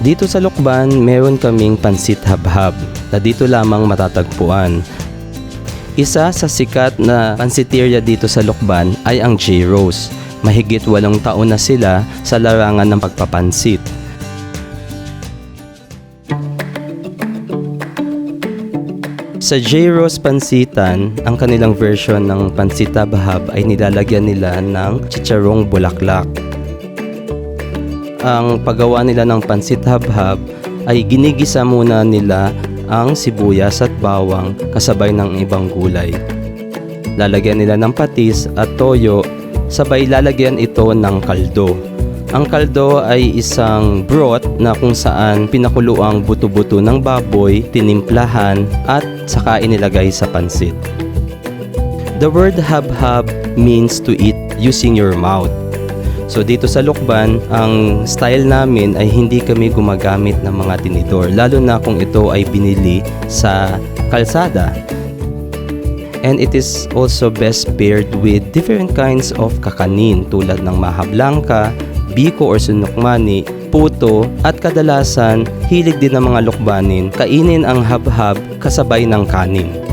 Dito sa Lukban, meron kaming pansit habhab na dito lamang matatagpuan. Isa sa sikat na pansiteria dito sa Lukban ay ang J. Rose. Mahigit 8 taon na sila sa larangan ng pagpapansit. Sa J. Rose Pansitan, ang kanilang version ng pansit habhab ay nilalagyan nila ng chicharong bulaklak. Ang paggawa nila ng pansit habhab ay ginigisa muna nila ang sibuyas at bawang kasabay ng ibang gulay. Lalagyan nila ng patis at toyo, sabay lalagyan ito ng kaldo. Ang kaldo ay isang broth na kung saan pinakulo ang buto-buto ng baboy, tinimplahan at saka inilagay sa pansit. The word habhab means to eat using your mouth. So dito sa Lukban, ang style namin ay hindi kami gumagamit ng mga tinidor, lalo na kung ito ay binili sa kalsada. And it is also best paired with different kinds of kakanin tulad ng maha blanca, biko or sunukmani, puto at kadalasan hilig din ng mga Lukbanin kainin ang habhab kasabay ng kanin.